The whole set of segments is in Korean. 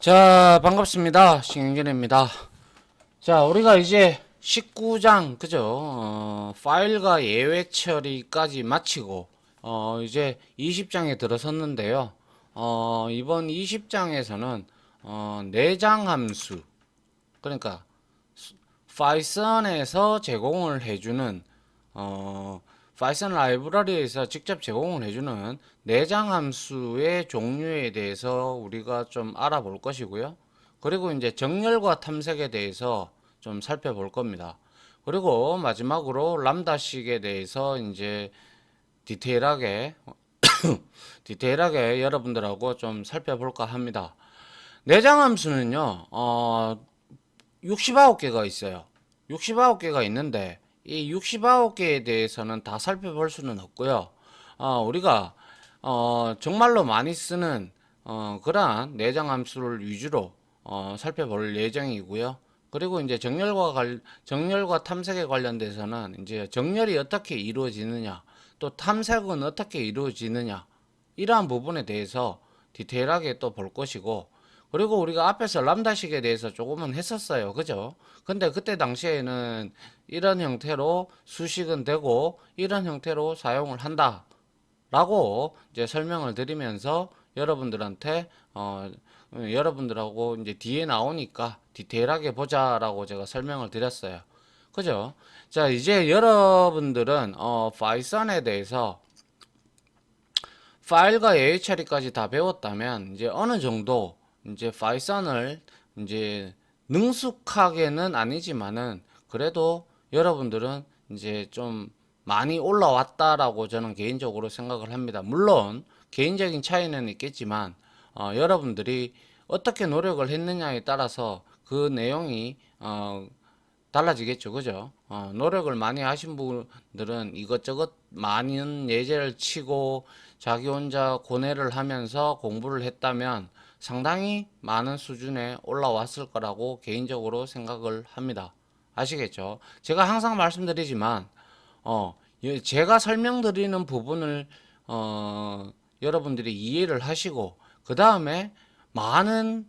자, 반갑습니다. 신경전입니다. 자, 우리가 이제 19장, 그죠? 파일과 예외 처리까지 마치고, 이제 20장에 들어섰는데요. 이번 20장에서는, 내장 함수, 그러니까, 파이썬에서 제공을 해주는, 어, 파이썬 라이브러리에서 직접 제공을 해주는 내장 함수의 종류에 대해서 우리가 좀 알아볼 것이고요. 그리고 이제 정렬과 탐색에 대해서 좀 살펴볼 겁니다. 그리고 마지막으로 람다식에 대해서 이제 디테일하게 디테일하게 여러분들하고 좀 살펴볼까 합니다. 내장 함수는요, 69개가 있어요. 69개가 있는데 이 69개에 대해서는 다 살펴볼 수는 없고요. 우리가 정말로 많이 쓰는 그러한 내장 함수를 위주로 살펴볼 예정이고요. 그리고 이제 정렬과 탐색에 관련돼서는 이제 정렬이 어떻게 이루어지느냐, 또 탐색은 어떻게 이루어지느냐, 이러한 부분에 대해서 디테일하게 또 볼 것이고, 그리고 우리가 앞에서 람다식에 대해서 조금은 했었어요. 그죠? 근데 그때 당시에는 이런 형태로 수식은 되고 이런 형태로 사용을 한다 라고 이제 설명을 드리면서 여러분들한테 여러분들하고 이제 뒤에 나오니까 디테일하게 보자라고 제가 설명을 드렸어요. 그죠? 자, 이제 여러분들은 파이썬에 대해서 파일과 예의 처리까지 다 배웠다면 이제 어느 정도 이제 파이썬을 이제 능숙하게는 아니지만은 그래도 여러분들은 이제 좀 많이 올라왔다라고 저는 개인적으로 생각을 합니다. 물론 개인적인 차이는 있겠지만 여러분들이 어떻게 노력을 했느냐에 따라서 그 내용이 달라지겠죠. 그죠? 노력을 많이 하신 분들은 이것저것 많은 예제를 치고 자기 혼자 고뇌를 하면서 공부를 했다면 상당히 많은 수준에 올라왔을 거라고 개인적으로 생각을 합니다. 아시겠죠? 제가 항상 말씀드리지만, 제가 설명드리는 부분을, 여러분들이 이해를 하시고, 그 다음에 많은,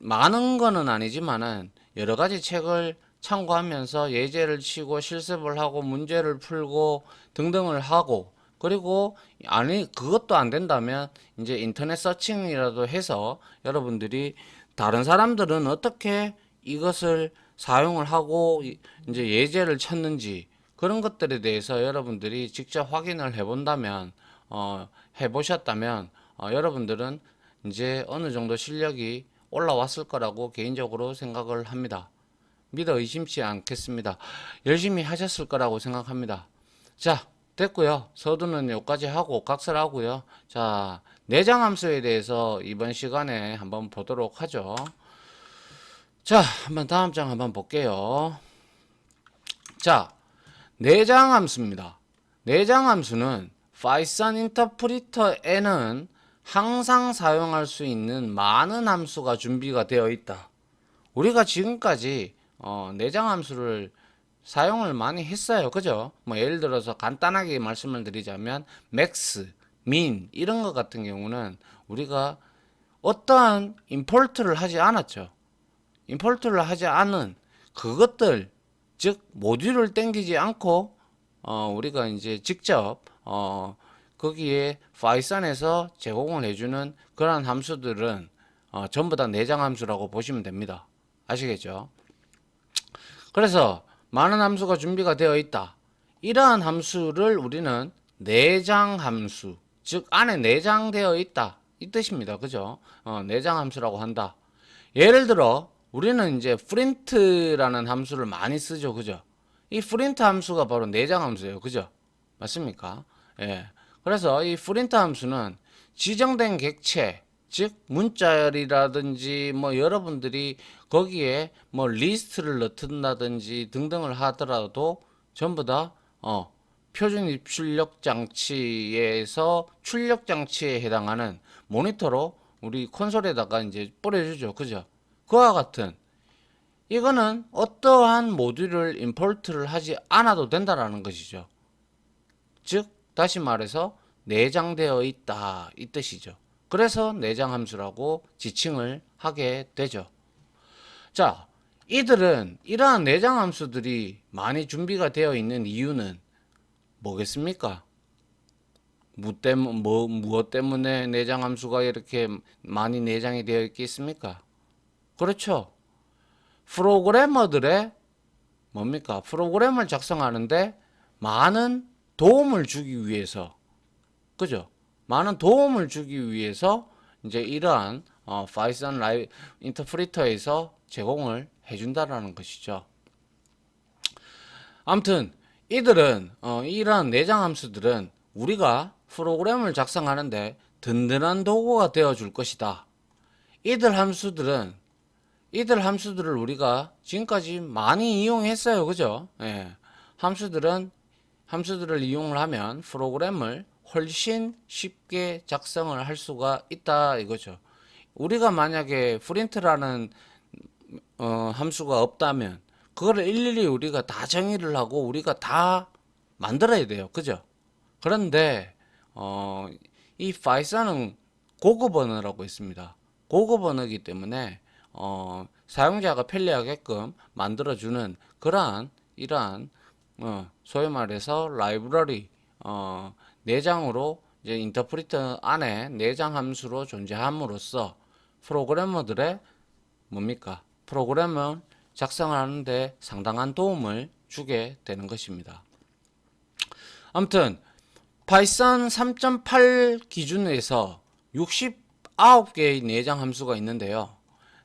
많은 거는 아니지만은 여러 가지 책을 참고하면서 예제를 치고 실습을 하고 문제를 풀고 등등을 하고, 그리고 아니 그것도 안 된다면 이제 인터넷 서칭이라도 해서 여러분들이 다른 사람들은 어떻게 이것을 사용을 하고 이제 예제를 찾는지 그런 것들에 대해서 여러분들이 직접 확인을 해본다면 해보셨다면 여러분들은 이제 어느 정도 실력이 올라왔을 거라고 개인적으로 생각을 합니다. 믿어 의심치 않겠습니다. 열심히 하셨을 거라고 생각합니다. 자, 됐고요. 서두는 여기까지 하고 각설하고요. 자, 내장 함수에 대해서 이번 시간에 한번 보도록 하죠. 자, 한번 다음 장 한번 볼게요. 자, 내장 함수입니다. 내장 함수는 파이썬 인터프리터에는 항상 사용할 수 있는 많은 함수가 준비가 되어 있다. 우리가 지금까지 내장 함수를 사용을 많이 했어요. 그죠? 뭐 예를 들어서 간단하게 말씀을 드리자면 max, min 이런 것 같은 경우는 우리가 어떠한 임포트를 하지 않았죠. 임포트를 하지 않은 그것들, 즉 모듈을 땡기지 않고 우리가 이제 직접 거기에 파이썬에서 제공을 해주는 그러한 함수들은 전부 다 내장 함수라고 보시면 됩니다. 아시겠죠? 그래서 많은 함수가 준비가 되어 있다. 이러한 함수를 우리는 내장 함수, 즉 안에 내장되어 있다 이 뜻입니다. 그죠? 내장 함수라고 한다. 예를 들어 우리는 이제 print라는 함수를 많이 쓰죠. 그죠? 이 print 함수가 바로 내장 함수예요. 그죠? 맞습니까? 예. 그래서 이 print 함수는 지정된 객체, 즉 문자열이라든지 뭐 여러분들이 거기에 뭐 리스트를 넣든다든지 등등을 하더라도 전부 다 표준 입출력 장치에서 출력 장치에 해당하는 모니터로 우리 콘솔에다가 이제 뿌려주죠. 그죠? 그와 같은 이거는 어떠한 모듈을 임포트를 하지 않아도 된다라는 것이죠. 즉 다시 말해서 내장되어 있다 이 뜻이죠. 그래서 내장 함수라고 지칭을 하게 되죠. 자, 이들은 이러한 내장 함수들이 많이 준비가 되어 있는 이유는 뭐겠습니까? 무엇 때문에 내장 함수가 이렇게 많이 내장이 되어 있겠습니까? 그렇죠. 프로그래머들의 뭡니까? 프로그램을 작성하는데 많은 도움을 주기 위해서, 그죠? 많은 도움을 주기 위해서 이제 이러한 파이썬 라이 인터프리터에서 제공을 해준다라는 것이죠. 아무튼 이들은 이러한 내장 함수들은 우리가 프로그램을 작성하는데 든든한 도구가 되어 줄 것이다. 이들 함수들을 우리가 지금까지 많이 이용했어요. 그죠? 예. 함수들을 이용을 하면 프로그램을 훨씬 쉽게 작성을 할 수가 있다 이거죠. 우리가 만약에 프린트라는 함수가 없다면 그거를 일일이 우리가 다 정의를 하고 우리가 다 만들어야 돼요. 그죠? 그런데 이 파이썬은 고급 언어라고 있습니다. 고급 언어이기 때문에 사용자가 편리하게끔 만들어주는 이러한 소위 말해서 라이브러리 내장으로 이제 인터프리터 안에 내장 함수로 존재함으로써 프로그래머들의 프로그램을 작성을 하는데 상당한 도움을 주게 되는 것입니다. 아무튼 파이썬 3.8 기준에서 69개의 내장 함수가 있는데요.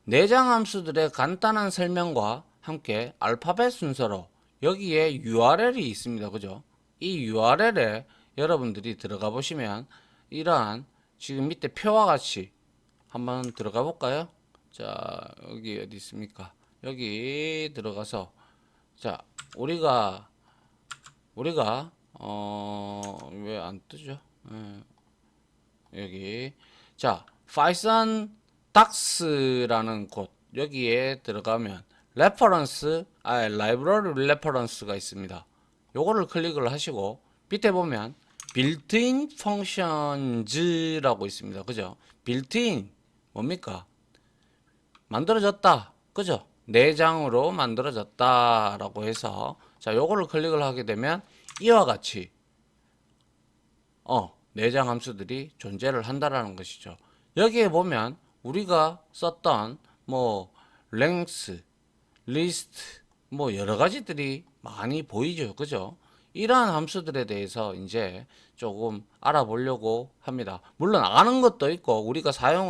내장 함수들의 간단한 설명과 함께 알파벳 순서로 여기에 URL이 있습니다. 그죠? 이 URL에 여러분들이 들어가 보시면 이러한 지금 밑에 표와 같이 한번 들어가 볼까요? 자, 여기 어디 있습니까? 여기 들어가서 자, 우리가 왜 안 뜨죠? 여기 자, 파이썬 닥스라는 곳 여기에 들어가면 라이브러리 레퍼런스가 있습니다. 요거를 클릭을 하시고 밑에 보면 빌트인 펑션즈라고 있습니다. 그죠? 빌트인 뭡니까? 만들어졌다. 그죠? 내장으로 만들어졌다 라고 해서 자, 요거를 클릭을 하게 되면 이와 같이 내장 함수들이 존재를 한다라는 것이죠. 여기에 보면 우리가 썼던 length, list 여러 가지들이 많이 보이죠. 그죠? 이러한 함수들에 대해서 이제 조금 알아보려고 합니다. 물론 아는 것도 있고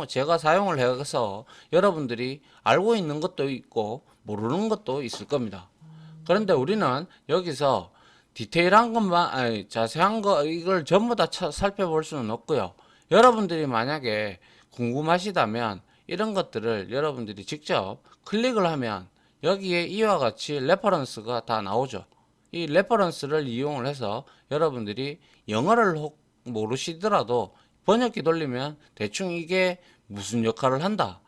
제가 사용을 해서 여러분들이 알고 있는 것도 있고 모르는 것도 있을 겁니다. 그런데 우리는 여기서 디테일한 것만 자세한 거 이걸 전부 다 살펴볼 수는 없고요. 여러분들이 만약에 궁금하시다면 이런 것들을 여러분들이 직접 클릭을 하면 여기에 이와 같이 레퍼런스가 다 나오죠. 이 레퍼런스를 이용을 해서 여러분들이 영어를 혹 모르시더라도 번역기 돌리면 대충 이게 무슨 역할을 한다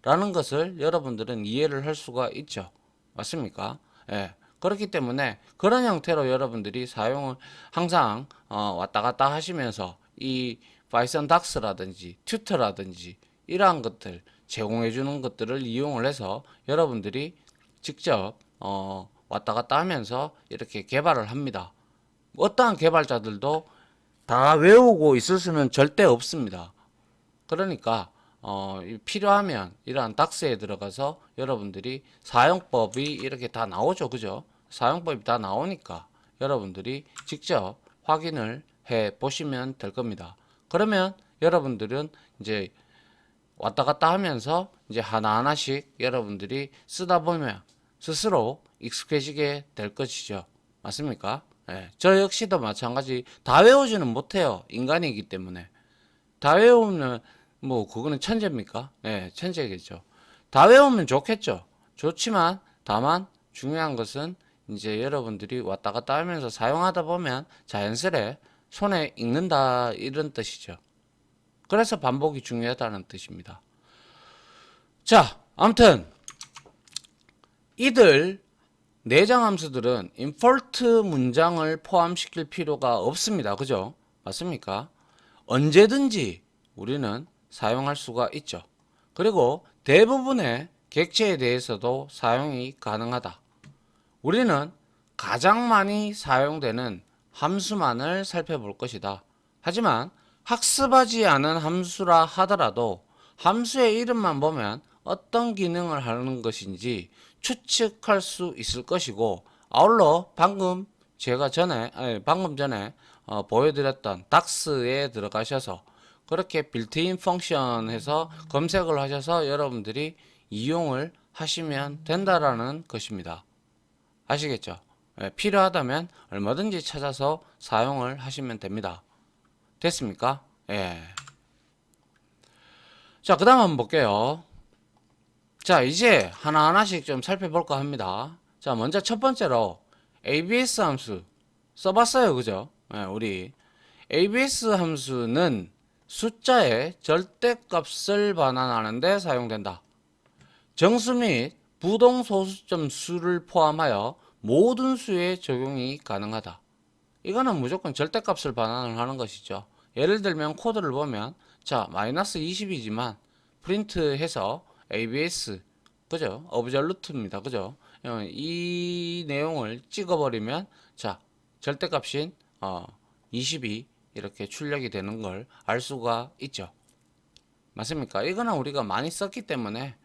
라는 것을 여러분들은 이해를 할 수가 있죠. 맞습니까? 예. 그렇기 때문에 그런 형태로 여러분들이 사용을 항상 왔다 갔다 하시면서 이 파이썬 닥스라든지 튜터라든지 이러한 것들 제공해 주는 것들을 이용을 해서 여러분들이 직접 왔다 갔다 하면서 이렇게 개발을 합니다. 어떠한 개발자들도 다 외우고 있을 수는 절대 없습니다. 그러니까 필요하면 이러한 닥스에 들어가서 여러분들이 사용법이 이렇게 다 나오죠. 그죠? 사용법이 다 나오니까 여러분들이 직접 확인을 해 보시면 될 겁니다. 그러면 여러분들은 이제 왔다 갔다 하면서 이제 하나하나씩 여러분들이 쓰다 보면 스스로 익숙해지게 될 것이죠. 맞습니까? 예, 저 역시도 마찬가지. 다 외우지는 못해요. 인간이기 때문에. 다 외우면 그거는 천재입니까? 예, 천재겠죠. 다 외우면 좋겠죠. 좋지만 다만 중요한 것은 이제 여러분들이 왔다 갔다 하면서 사용하다 보면 자연스레 손에 익는다 이런 뜻이죠. 그래서 반복이 중요하다는 뜻입니다. 자, 아무튼 이들 내장 함수들은 import 문장을 포함시킬 필요가 없습니다. 그죠? 맞습니까? 언제든지 우리는 사용할 수가 있죠. 그리고 대부분의 객체에 대해서도 사용이 가능하다. 우리는 가장 많이 사용되는 함수만을 살펴볼 것이다. 하지만 학습하지 않은 함수라 하더라도 함수의 이름만 보면 어떤 기능을 하는 것인지 추측할 수 있을 것이고, 아울러 방금 전에 보여드렸던 닥스에 들어가셔서 그렇게 빌트인 펑션 해서 검색을 하셔서 여러분들이 이용을 하시면 된다라는 것입니다. 아시겠죠? 필요하다면 얼마든지 찾아서 사용을 하시면 됩니다. 됐습니까? 예. 자, 그 다음 한번 볼게요. 자, 이제 하나하나씩 좀 살펴볼까 합니다. 자, 먼저 첫 번째로 ABS 함수 써봤어요. 그죠? 우리 ABS 함수는 숫자의 절대값을 반환하는 데 사용된다. 정수 및 부동소수점 수를 포함하여 모든 수에 적용이 가능하다. 이거는 무조건 절대값을 반환을 하는 것이죠. 예를 들면 코드를 보면 자 마이너스 20이지만 프린트해서 ABS 그죠? 어브졸루트입니다. 그죠? 이 내용을 찍어버리면 자 절대값인 20이 이렇게 출력이 되는 걸 알 수가 있죠. 맞습니까? 이거는 우리가 많이 썼기 때문에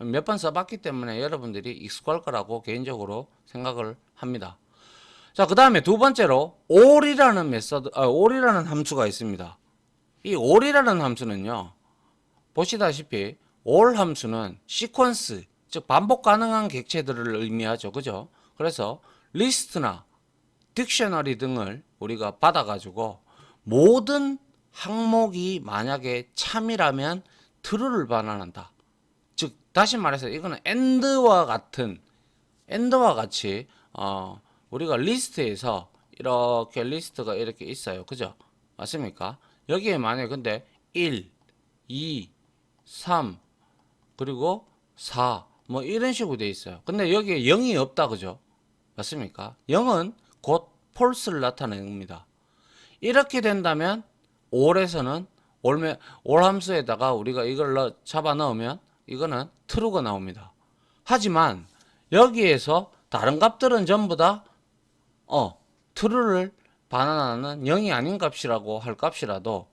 몇 번 써봤기 때문에 여러분들이 익숙할 거라고 개인적으로 생각을 합니다. 자, 그 다음에 두 번째로 all이라는 함수가 있습니다. 이 all이라는 함수는요, 보시다시피 all 함수는 시퀀스, 즉 반복 가능한 객체들을 의미하죠. 그죠? 그래서 리스트나 딕셔너리 등을 우리가 받아가지고 모든 항목이 만약에 참이라면 true를 반환한다. 즉 다시 말해서 이거는 AND와 같이 우리가 리스트에서 이렇게 리스트가 이렇게 있어요. 그죠? 맞습니까? 여기에 만약에 근데 1, 2, 3 그리고 4 뭐 이런 식으로 돼 있어요. 근데 여기에 0이 없다. 그죠? 맞습니까? 0은 곧 false를 나타냅니다. 이렇게 된다면 all에서는 all 함수에다가 우리가 이걸 잡아 넣으면 이거는 true가 나옵니다. 하지만 여기에서 다른 값들은 전부 다 true를 반환하는 0이 아닌 값이라고 할 값이라도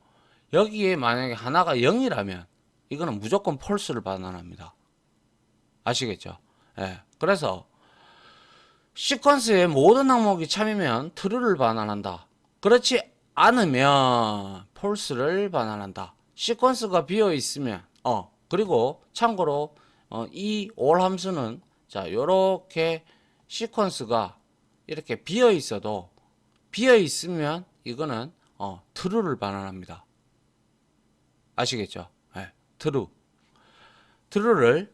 여기에 만약에 하나가 0이라면 이거는 무조건 false를 반환합니다. 아시겠죠? 예. 그래서 시퀀스의 모든 항목이 참이면 true를 반환한다. 그렇지 않으면 false를 반환한다. 시퀀스가 비어 있으면 그리고 참고로 이 all 함수는 자 요렇게 시퀀스가 이렇게 비어 있으면 이거는 true를 반환합니다. 아시겠죠? 네, true를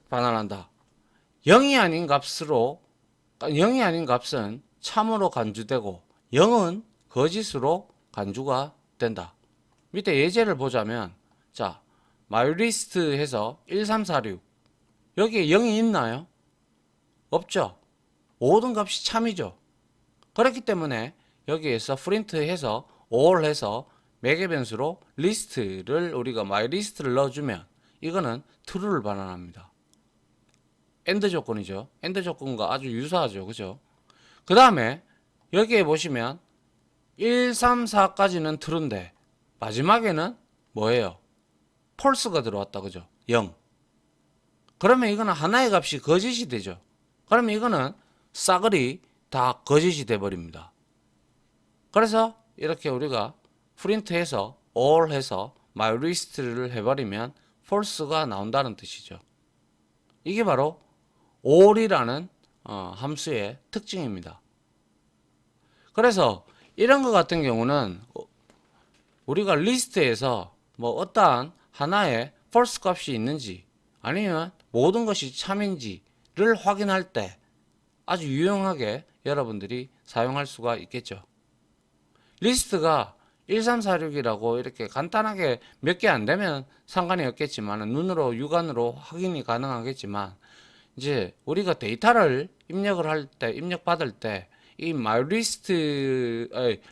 반환한다. 0이 아닌 값은 참으로 간주되고 0은 거짓으로 간주가 된다. 밑에 예제를 보자면 자 mylist 해서 1346 여기에 0이 있나요? 없죠. 모든 값이 참이죠. 그렇기 때문에 여기에서 프린트 해서 all 해서 매개 변수로 리스트를 우리가 mylist를 넣어주면 이거는 true를 반환합니다. AND 조건이죠. AND 조건과 아주 유사하죠. 그죠? 그 다음에 여기에 보시면 1, 3, 4까지는 true인데 마지막에는 뭐예요? false가 들어왔다. 그죠? 0. 그러면 이거는 하나의 값이 거짓이 되죠. 그러면 이거는 싸그리 다 거짓이 돼 버립니다. 그래서 이렇게 우리가 프린트해서 all 해서 mylist를 해버리면 false가 나온다는 뜻이죠. 이게 바로 all이라는 함수의 특징입니다. 그래서 이런 것 같은 경우는 우리가 리스트에서 뭐 어떠한 하나의 false 값이 있는지 아니면 모든 것이 참인지를 확인할 때 아주 유용하게 여러분들이 사용할 수가 있겠죠. 리스트가 1346이라고 이렇게 간단하게 몇 개 안 되면 상관이 없겠지만 눈으로 육안으로 확인이 가능하겠지만 이제 우리가 데이터를 입력을 할 때 입력 받을 때 이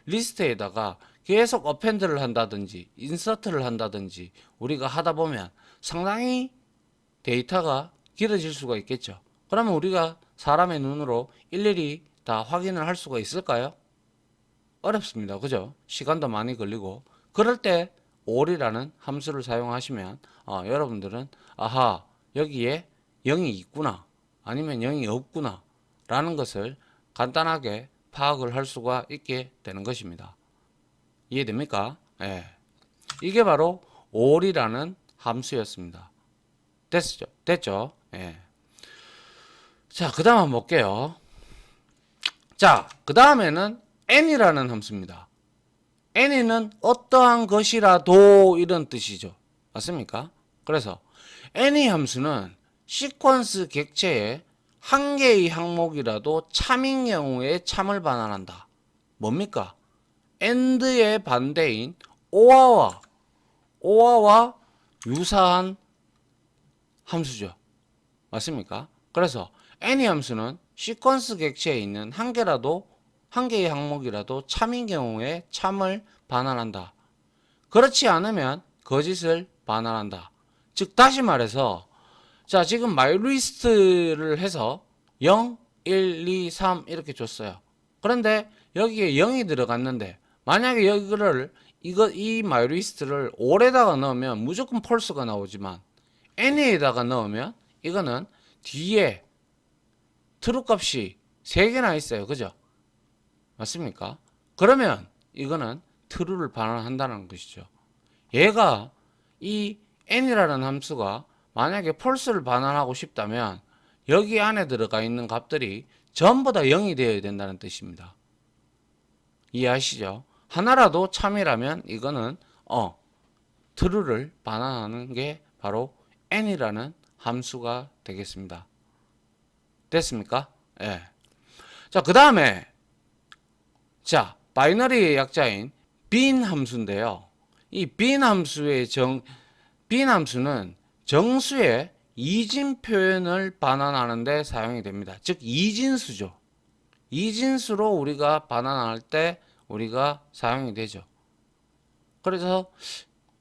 리스트에다가 계속 어펜드를 한다든지 인서트를 한다든지 우리가 하다 보면 상당히 데이터가 길어질 수가 있겠죠. 그러면 우리가 사람의 눈으로 일일이 다 확인을 할 수가 있을까요? 어렵습니다. 그죠? 시간도 많이 걸리고 그럴 때 all이라는 함수를 사용하시면 여러분들은 아하 여기에 0이 있구나 아니면 0이 없구나 라는 것을 간단하게 파악을 할 수가 있게 되는 것입니다. 이해됩니까? 예. 이게 바로 all이라는 함수였습니다. 됐죠? 예. 자, 그 다음 한번 볼게요. 자, 그 다음에는 n이라는 함수입니다. n은 어떠한 것이라도 이런 뜻이죠. 맞습니까? 그래서 n의 함수는 시퀀스 객체의 한 개의 항목이라도 참인 경우에 참을 반환한다. 뭡니까? and의 반대인 or와 유사한 함수죠. 맞습니까? 그래서 n의 함수는 시퀀스 객체에 있는 한 개의 항목이라도 참인 경우에 참을 반환한다. 그렇지 않으면 거짓을 반환한다. 즉 다시 말해서 자 지금 마이리스트를 해서 0, 1, 2, 3 이렇게 줬어요. 그런데 여기에 0이 들어갔는데 만약에 이 마이리스트를 5에다가 넣으면 무조건 펄스가 나오지만 n에다가 넣으면 이거는 뒤에 트루 값이 3개나 있어요. 그죠? 맞습니까? 그러면 이거는 true를 반환한다는 것이죠. 얘가 이 n이라는 함수가 만약에 false를 반환하고 싶다면 여기 안에 들어가 있는 값들이 전부 다 0이 되어야 된다는 뜻입니다. 이해하시죠? 하나라도 참이라면 이거는 true를 반환하는 게 바로 n이라는 함수가 되겠습니다. 됐습니까? 예. 자, 그 다음에 자, 바이너리의 약자인 bin 함수인데요. 이 bin 함수는 정수의 이진 표현을 반환하는 데 사용이 됩니다. 즉 이진수죠. 이진수로 우리가 반환할 때 우리가 사용이 되죠. 그래서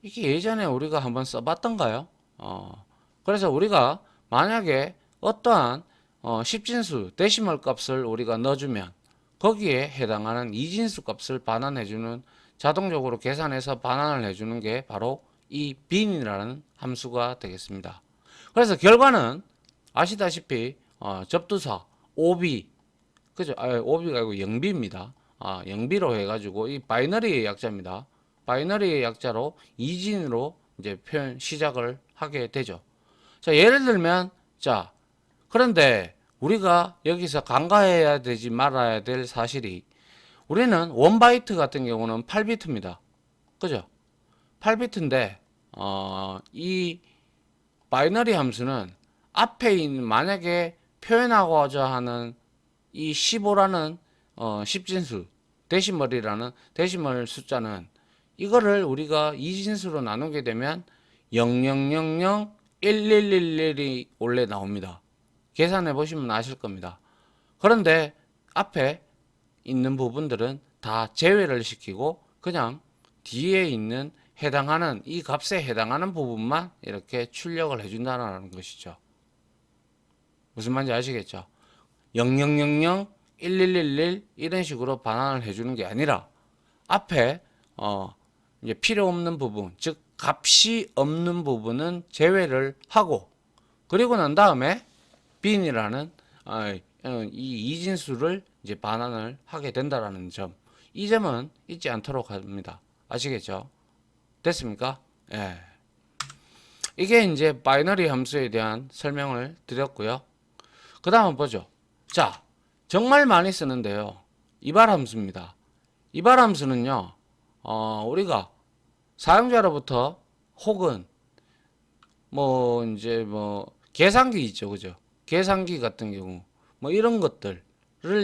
이게 예전에 우리가 한번 써봤던가요? 그래서 우리가 만약에 어떠한 10진수 데시멀 값을 우리가 넣어주면 거기에 해당하는 이진수 값을 반환해주는 자동적으로 계산해서 반환을 해주는 게 바로 이 bin이라는 함수가 되겠습니다. 그래서 결과는 아시다시피 접두사 ob 그죠? ob가 아니고 영비입니다. 영비로 해가지고 이 바이너리의 약자입니다. 바이너리의 약자로 이진으로 이제 표현 시작을 하게 되죠. 자, 예를 들면 자 그런데 우리가 여기서 간과해야 되지 말아야 될 사실이 우리는 1바이트 같은 경우는 8비트입니다. 그죠? 8비트인데 이 바이너리 함수는 앞에 있는 만약에 표현하고자 하는 이 15라는 10진수 데시멀이라는 데시멀 숫자는 이거를 우리가 이진수로 나누게 되면 00001111이 원래 나옵니다. 계산해 보시면 아실 겁니다. 그런데 앞에 있는 부분들은 다 제외를 시키고 그냥 뒤에 있는 해당하는 이 값에 해당하는 부분만 이렇게 출력을 해준다는 것이죠. 무슨 말인지 아시겠죠? 0000 1111 이런 식으로 반환을 해주는 게 아니라 앞에 이제 필요 없는 부분, 즉 값이 없는 부분은 제외를 하고 그리고 난 다음에 bin이라는 이 이진수를 이제 반환을 하게 된다라는 점, 이 점은 잊지 않도록 합니다. 아시겠죠? 됐습니까? 예. 이게 이제 바이너리 함수에 대한 설명을 드렸고요. 그 다음 보죠. 자, 정말 많이 쓰는데요. 이발 함수입니다. 이발 함수는요, 우리가 사용자로부터 혹은 이제 계산기 있죠. 그죠? 계산기 같은 경우, 이런 것들을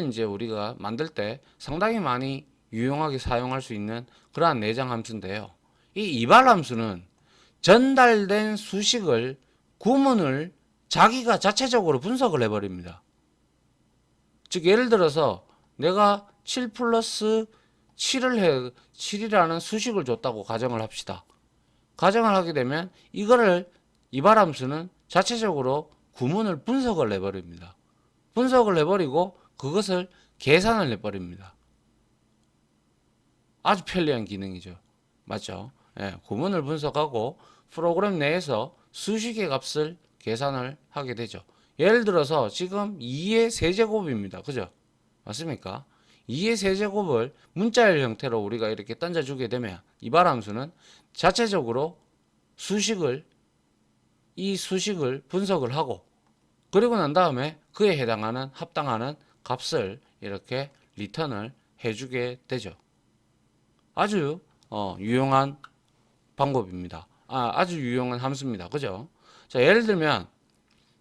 이제 우리가 만들 때 상당히 많이 유용하게 사용할 수 있는 그러한 내장 함수인데요. 이 이발 함수는 전달된 수식을 구문을 자기가 자체적으로 분석을 해버립니다. 즉 예를 들어서 내가 7 플러스 7이라는 수식을 줬다고 가정을 합시다. 가정을 하게 되면 이거를 이발 함수는 자체적으로 구문을 분석을 해버립니다. 분석을 해버리고 그것을 계산을 해버립니다. 아주 편리한 기능이죠. 맞죠? 예, 구문을 분석하고 프로그램 내에서 수식의 값을 계산을 하게 되죠. 예를 들어서 지금 2의 세제곱입니다. 그죠? 맞습니까? 2의 세제곱을 문자열 형태로 우리가 이렇게 던져주게 되면 이발 함수는 자체적으로 이 수식을 분석을 하고 그리고 난 다음에 그에 해당하는 합당하는 값을 이렇게 리턴을 해주게 되죠. 아주 유용한 방법입니다. 아주 유용한 함수입니다. 그죠? 자, 예를 들면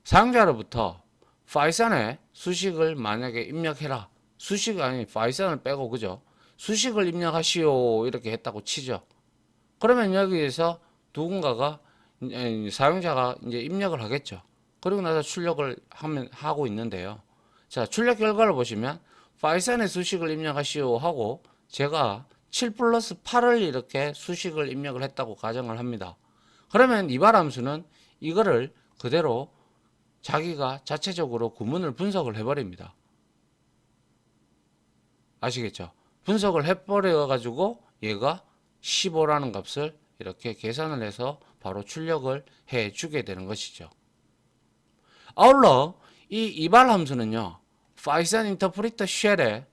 사용자로부터 파이썬에 수식을 만약에 입력해라. 수식 아니 파이썬을 빼고 그죠? 수식을 입력하시오 이렇게 했다고 치죠. 그러면 여기에서 누군가가 사용자가 이제 입력을 하겠죠. 그리고 나서 출력을 하고 있는데요. 자, 출력 결과를 보시면 파이썬에 수식을 입력하시오 하고 제가 7 플러스 8을 이렇게 수식을 입력을 했다고 가정을 합니다. 그러면 이발 함수는 이거를 그대로 자기가 자체적으로 구문을 분석을 해버립니다. 아시겠죠? 분석을 해버려 가지고 얘가 15라는 값을 이렇게 계산을 해서 바로 출력을 해 주게 되는 것이죠. 아울러 이 이발 함수는요. 파이썬 인터프리터 쉘에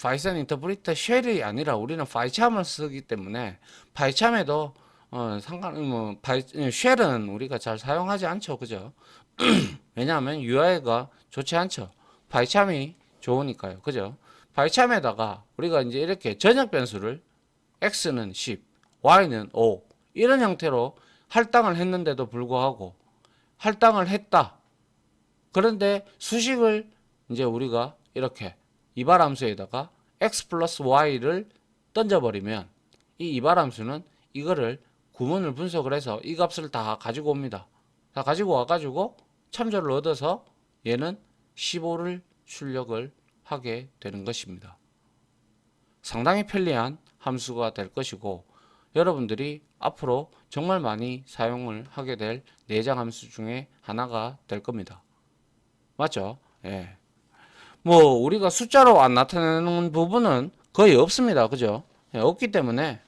파이썬 인터프리터 쉘이 아니라 우리는 파이참을 쓰기 때문에 파이참에도 쉘은 우리가 잘 사용하지 않죠. 그죠? 왜냐하면 UI가 좋지 않죠. 파이참이 좋으니까요. 그죠? 파이참에다가 우리가 이제 이렇게 전역 변수를 x는 10, y는 5 이런 형태로 할당을 했는데도 불구하고 할당을 했다. 그런데 수식을 이제 우리가 이렇게 이발 함수에다가 x 플러스 y를 던져버리면 이 이발 함수는 이거를 구문을 분석을 해서 이 값을 다 가지고 옵니다. 다 가지고 와가지고 참조를 얻어서 얘는 15를 출력을 하게 되는 것입니다. 상당히 편리한 함수가 될 것이고 여러분들이 앞으로 정말 많이 사용을 하게 될 내장 함수 중에 하나가 될 겁니다. 맞죠? 예. 뭐 우리가 숫자로 안 나타내는 부분은 거의 없습니다. 그죠? 예, 없기 때문에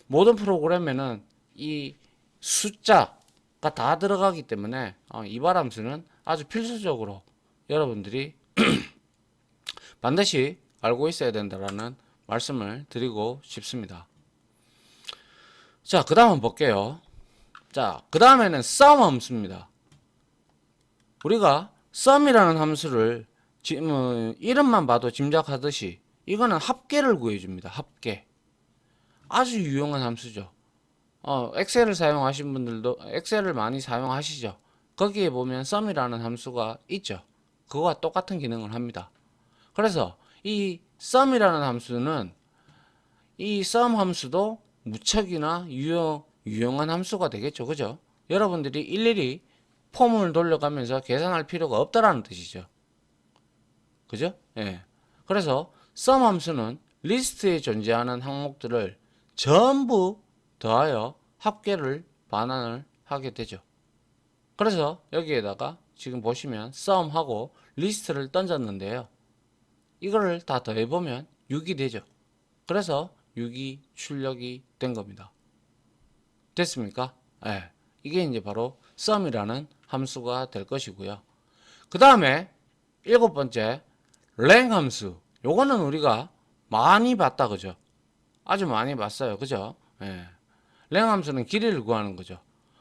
모든 프로그램에는 이 숫자가 다 들어가기 때문에 이발 함수는 아주 필수적으로 여러분들이 반드시 알고 있어야 된다라는 말씀을 드리고 싶습니다. 자, 그 다음 볼게요. 자, 그 다음에는 sum 함수입니다. 우리가 sum이라는 함수를 이름만 봐도 짐작하듯이 이거는 합계를 구해줍니다. 합계. 아주 유용한 함수죠. 엑셀을 사용하신 분들도 엑셀을 많이 사용하시죠. 거기에 보면 sum이라는 함수가 있죠. 그거와 똑같은 기능을 합니다. 그래서 이 sum이라는 함수는 이 sum 함수도 무척이나 유용한 함수가 되겠죠. 그죠? 여러분들이 일일이 폼을 돌려가면서 계산할 필요가 없다라는 뜻이죠. 그죠? 예. 그래서 sum 함수는 리스트에 존재하는 항목들을 전부 더하여 합계를 반환을 하게 되죠. 그래서 여기에다가 지금 보시면 sum하고 리스트를 던졌는데요. 이거를 다 더해보면 6이 되죠. 그래서 6이 출력이 된 겁니다. 됐습니까? 예. 이게 이제 바로 sum이라는 함수가 될 것이고요. 그 다음에 7번째 len 함수. 요거는 우리가 많이 봤다. 그죠? 아주 많이 봤어요. 그죠? 예. len 함수는 길이를 구하는 거죠.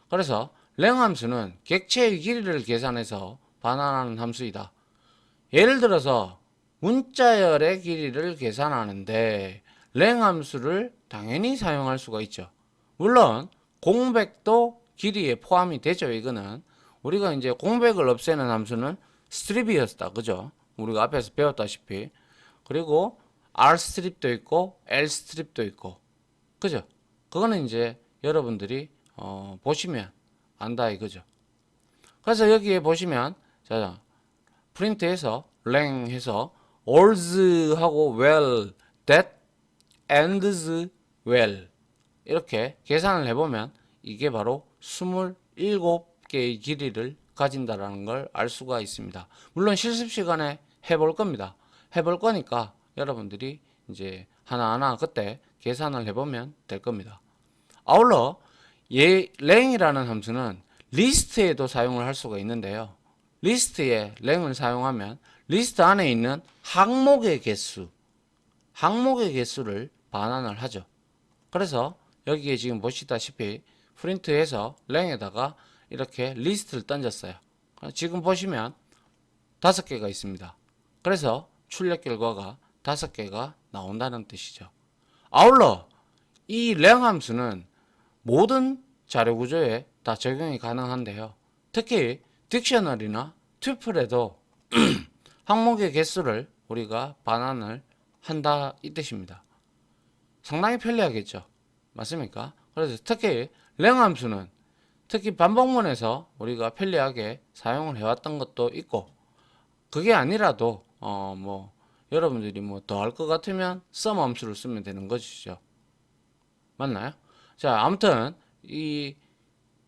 그래서 len 함수는 객체의 길이를 계산해서 반환하는 함수이다. 예를 들어서 문자열의 길이를 계산하는데 len 함수를 당연히 사용할 수가 있죠. 물론 공백도 길이에 포함이 되죠. 이거는 우리가 이제 공백을 없애는 함수는 strip이었다. 그죠? 우리가 앞에서 배웠다시피. 그리고 rstrip도 있고 lstrip도 있고. 그죠? 그거는 이제 여러분들이 보시면 안다 이거죠. 그래서 여기에 보시면 자 프린트해서 len 해서 all's 하고 well, that ends well. 이렇게 계산을 해보면 이게 바로 27개의 길이를 가진다라는 걸 알 수가 있습니다. 물론 실습 시간에 해볼 겁니다. 해볼 거니까 여러분들이 이제 하나하나 그때 계산을 해보면 될 겁니다. 아울러 랭이라는 함수는 리스트에도 사용을 할 수가 있는데요. 리스트에 랭을 사용하면 리스트 안에 있는 항목의 개수를 반환을 하죠. 그래서 여기에 지금 보시다시피 프린트해서 랭에다가 이렇게 리스트를 던졌어요. 지금 보시면 5개가 있습니다. 그래서 출력 결과가 5개가 나온다는 뜻이죠. 아울러 이 랭 함수는 모든 자료 구조에 다 적용이 가능한데요. 특히 딕셔너리나 튜플에도 항목의 개수를 우리가 반환을 한다 이 뜻입니다. 상당히 편리하겠죠. 맞습니까? 그래서 특히 랭 함수는 특히 반복문에서 우리가 편리하게 사용을 해왔던 것도 있고, 그게 아니라도 뭐 여러분들이 뭐 더 할 것 같으면 sum 함수를 쓰면 되는 것이죠. 맞나요? 자, 아무튼 이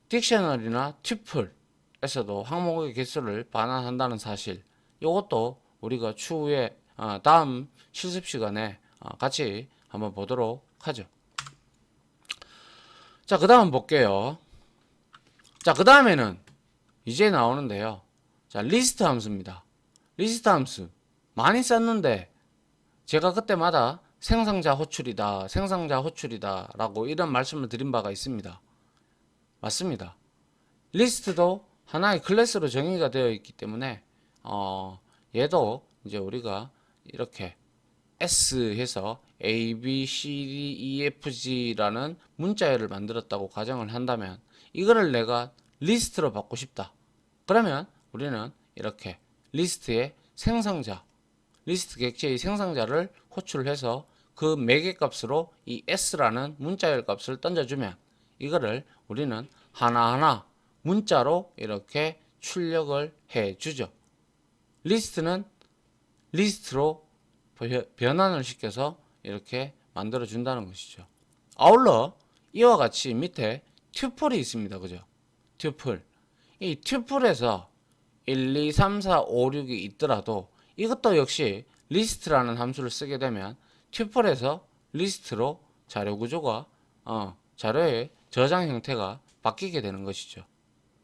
딕셔너리나 튜플에서도 항목의 개수를 반환한다는 사실, 이것도 우리가 추후에 다음 실습 시간에 같이 한번 보도록 하죠. 자, 그 다음 볼게요. 자, 그 다음에는 이제 나오는데요. 자, 리스트 함수입니다. 리스트 함수 많이 썼는데 제가 그때마다 생성자 호출이다, 생성자 호출이다 라고 이런 말씀을 드린 바가 있습니다. 맞습니다. 리스트도 하나의 클래스로 정의가 되어 있기 때문에 얘도 이제 우리가 이렇게 S 해서 A, B, C, D, E, F, G라는 문자열을 만들었다고 가정을 한다면 이거를 내가 리스트로 받고 싶다. 그러면 우리는 이렇게 리스트의 생성자, 리스트 객체의 생성자를 호출해서 그 매개 값으로 이 S라는 문자열 값을 던져주면 이거를 우리는 하나하나 문자로 이렇게 출력을 해주죠. 리스트는 리스트로 변환을 시켜서 이렇게 만들어 준다는 것이죠. 아울러 이와 같이 밑에 튜플이 있습니다. 그죠? 튜플. 이 튜플에서 1, 2, 3, 4, 5, 6이 있더라도 이것도 역시 리스트라는 함수를 쓰게 되면 튜플에서 리스트로 자료 구조가 자료의 저장 형태가 바뀌게 되는 것이죠.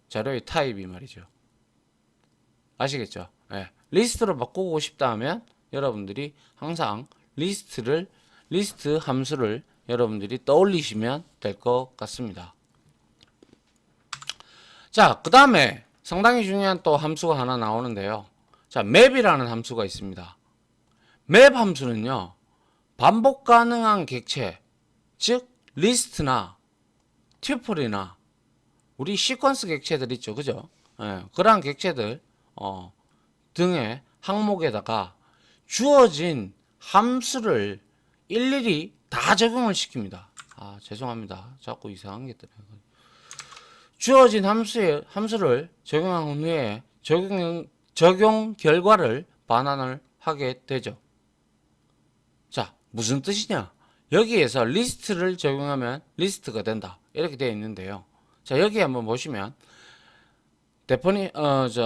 자료의 타입이 말이죠. 아시겠죠? 네. 리스트로 바꾸고 싶다 하면 여러분들이 항상 리스트 함수를 여러분들이 떠올리시면 될 것 같습니다. 자, 그 다음에 상당히 중요한 또 함수가 하나 나오는데요. 자, 맵이라는 함수가 있습니다. 맵 함수는요, 반복 가능한 객체, 즉 리스트나 튜플이나 우리 시퀀스 객체들 있죠, 그죠? 예, 그러한 객체들 등의 항목에다가 주어진 함수를 일일이 다 적용을 시킵니다. 죄송합니다. 자꾸 이상한 게 뜨네요. 주어진 함수를 적용한 후에 적용 결과를 반환을 하게 되죠. 자, 무슨 뜻이냐? 여기에서 리스트를 적용하면 리스트가 된다. 이렇게 되어 있는데요. 자, 여기 한번 보시면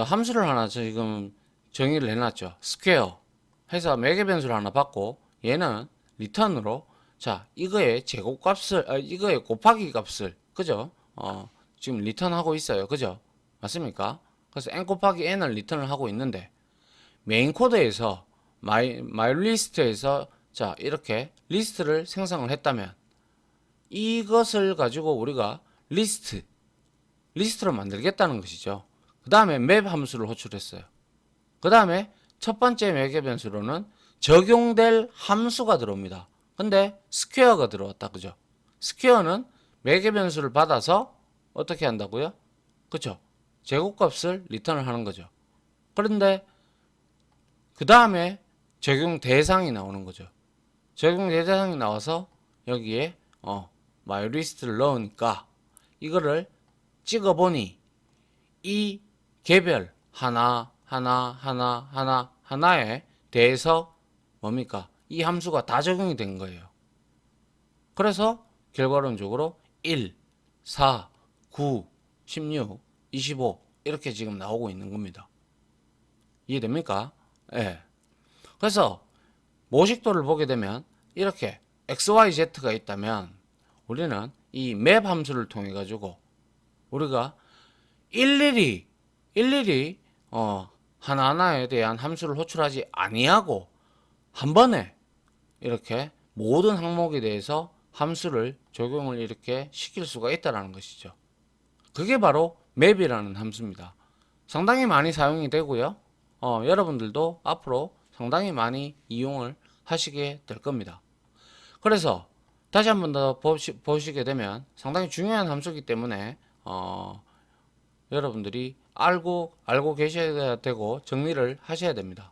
함수를 하나 지금 정의를 해놨죠. 스퀘어 해서 매개 변수를 하나 받고 얘는 리턴으로 자, 이거의 제곱값을 이거의 곱하기 값을 그죠? 지금 리턴하고 있어요. 그죠? 맞습니까? 그래서 n 곱하기 n을 리턴을 하고 있는데 메인 코드에서 my list에서 자, 이렇게 리스트를 생성을 했다면 이것을 가지고 우리가 리스트로 만들겠다는 것이죠. 그 다음에 맵 함수를 호출했어요. 그 다음에 첫 번째 매개 변수로는 적용될 함수가 들어옵니다. 근데 스퀘어가 들어왔다. 그죠? 스퀘어는 매개 변수를 받아서 어떻게 한다고요? 그쵸? 제곱값을 리턴을 하는 거죠. 그런데 그 다음에 적용 대상이 나오는 거죠. 적용 대상이 나와서 여기에 my list를 넣으니까 이거를 찍어보니 이 개별 하나에 대해서 뭡니까? 이 함수가 다 적용이 된 거예요. 그래서 결과론적으로 1, 4, 9, 16, 25 이렇게 지금 나오고 있는 겁니다. 이해됩니까? 예. 그래서 모식도를 보게 되면 이렇게 XYZ가 있다면 우리는 이 맵 함수를 통해 가지고 우리가 일일이 하나하나에 대한 함수를 호출하지 아니하고 한 번에 이렇게 모든 항목에 대해서 함수를 적용을 이렇게 시킬 수가 있다는 것이죠. 그게 바로 맵이라는 함수입니다. 상당히 많이 사용이 되고요. 여러분들도 앞으로 상당히 많이 이용을 하시게 될 겁니다. 그래서 다시 한 번 더 보시게 되면 상당히 중요한 함수이기 때문에 여러분들이 알고 계셔야 되고 정리를 하셔야 됩니다.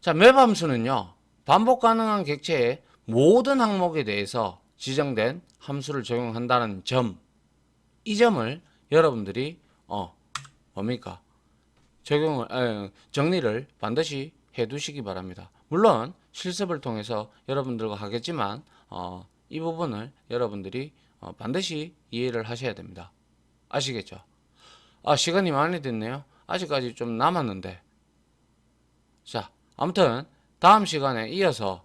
자, 맵 함수는요. 반복 가능한 객체의 모든 항목에 대해서 지정된 함수를 적용한다는 점, 이 점을 여러분들이 뭡니까? 정리를 반드시 해 두시기 바랍니다. 물론 실습을 통해서 여러분들과 하겠지만 이 부분을 여러분들이 반드시 이해를 하셔야 됩니다. 아시겠죠? 시간이 많이 됐네요. 아직까지 좀 남았는데. 자, 아무튼 다음 시간에 이어서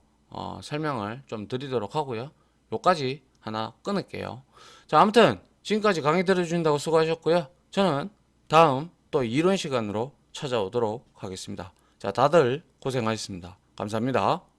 설명을 좀 드리도록 하고요. 요까지 하나 끊을게요. 자, 아무튼 지금까지 강의 들어주신다고 수고하셨고요. 저는 다음 또 이론 시간으로 찾아오도록 하겠습니다. 자, 다들 고생하셨습니다. 감사합니다.